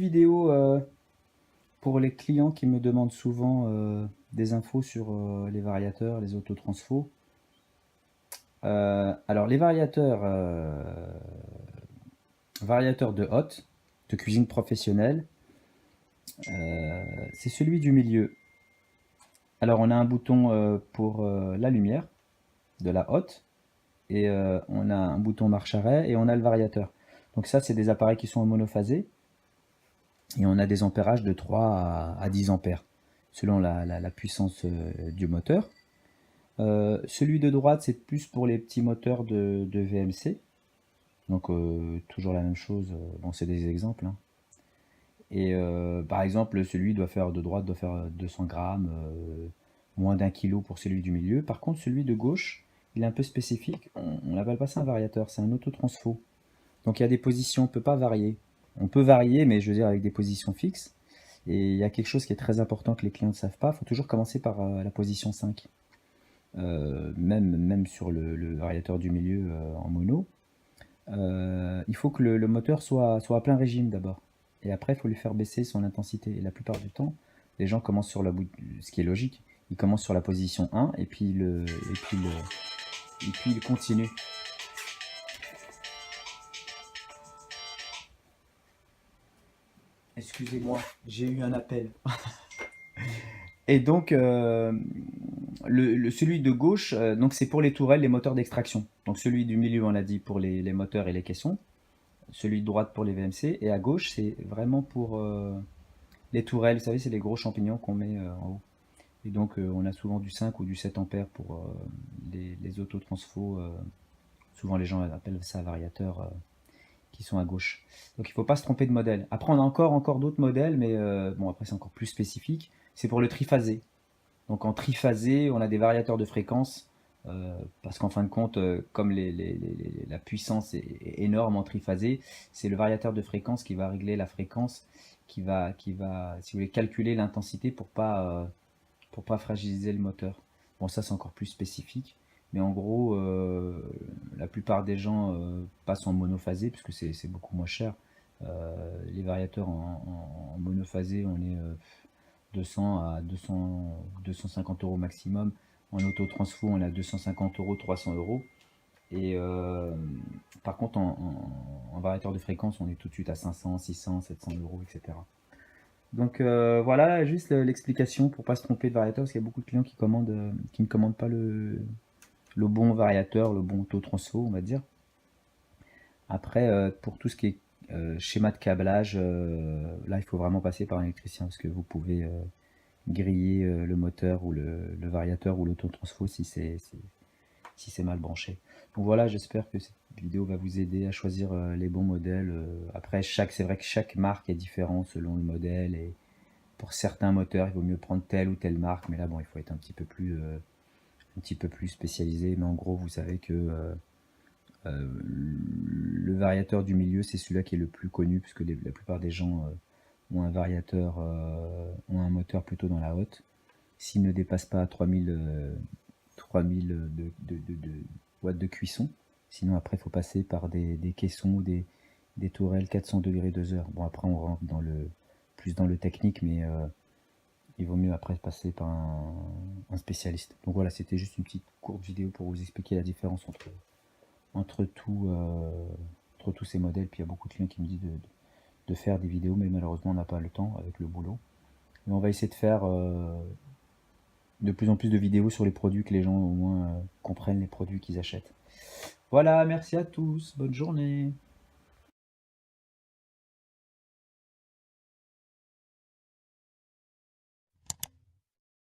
Vidéo pour les clients qui me demandent souvent des infos sur les variateurs, les autotransfos. Alors les variateurs, variateurs de hotte, de cuisine professionnelle, c'est celui du milieu. Alors on a un bouton pour la lumière de la hotte et on a un bouton marche-arrêt et on a le variateur. Donc ça c'est des appareils qui sont en monophasé. Et on a des ampérages de 3 à 10 ampères, selon la puissance du moteur. Celui de droite, c'est plus pour les petits moteurs de VMC. Donc toujours la même chose, bon c'est des exemples. Hein. Et par exemple, celui de droite doit faire 200 grammes, moins d'1 kilo pour celui du milieu. Par contre, celui de gauche, il est un peu spécifique. On n'appelle pas ça un variateur, c'est un autotransfo. Donc il y a des positions, on ne peut pas varier. On peut varier, mais je veux dire avec des positions fixes. Et il y a quelque chose qui est très important que les clients ne savent pas. Il faut toujours commencer par la position 5. Même sur le variateur du milieu en mono. Il faut que le moteur soit à plein régime d'abord. Et après, il faut lui faire baisser son intensité. Et la plupart du temps, les gens commencent sur ce qui est logique. Ils commencent sur la position 1 et puis ils continuent. Excusez-moi, j'ai eu un appel. Et donc, celui de gauche, donc c'est pour les tourelles, les moteurs d'extraction. Donc celui du milieu, on l'a dit, pour les moteurs et les caissons. Celui de droite pour les VMC. Et à gauche, c'est vraiment pour les tourelles. Vous savez, c'est les gros champignons qu'on met en haut. Et donc, on a souvent du 5 ou du 7 ampères pour les autotransfos. Souvent, les gens appellent ça variateur qui sont à gauche. Donc il ne faut pas se tromper de modèle. Après, on a encore d'autres modèles, mais bon, après, c'est encore plus spécifique. C'est pour le triphasé. Donc en triphasé, on a des variateurs de fréquence, parce qu'en fin de compte, comme la puissance est énorme en triphasé, c'est le variateur de fréquence qui va régler la fréquence, qui va si vous voulez, calculer l'intensité pour pas fragiliser le moteur. Bon, ça c'est encore plus spécifique, mais en gros, la plupart des gens passent en monophasé, puisque c'est beaucoup moins cher. Les variateurs en monophasé, on est 200 à 250 euros maximum. En autotransfo, on a 250 euros, 300 euros. Et par contre, en variateur de fréquence, on est tout de suite à 500, 600, 700 euros, etc. Donc voilà, juste l'explication pour pas se tromper de variateur, parce qu'il y a beaucoup de clients qui ne commandent pas le bon variateur, le bon autotransfo, on va dire. Après, pour tout ce qui est schéma de câblage, là, il faut vraiment passer par un électricien, parce que vous pouvez griller le moteur ou le variateur ou l'autotransfo si c'est mal branché. Donc voilà, j'espère que cette vidéo va vous aider à choisir les bons modèles. Après, c'est vrai que chaque marque est différente selon le modèle, et pour certains moteurs, il vaut mieux prendre telle ou telle marque, mais là, bon, il faut être un petit peu plus spécialisé. Mais en gros, vous savez que le variateur du milieu, c'est celui-là qui est le plus connu, puisque la plupart des gens ont un variateur, ont un moteur plutôt dans la haute. S'il ne dépasse pas 3000 watts de cuisson. Sinon, après, il faut passer par des caissons ou des tourelles 400 degrés 2 heures. Bon, après, on rentre plus dans le technique, mais il vaut mieux après passer par un spécialiste. Donc voilà, c'était juste une petite courte vidéo pour vous expliquer la différence entre tous ces modèles. Puis il y a beaucoup de clients qui me disent de faire des vidéos, mais malheureusement, on n'a pas le temps avec le boulot. Mais on va essayer de faire de plus en plus de vidéos sur les produits, que les gens au moins comprennent les produits qu'ils achètent. Voilà, merci à tous, bonne journée.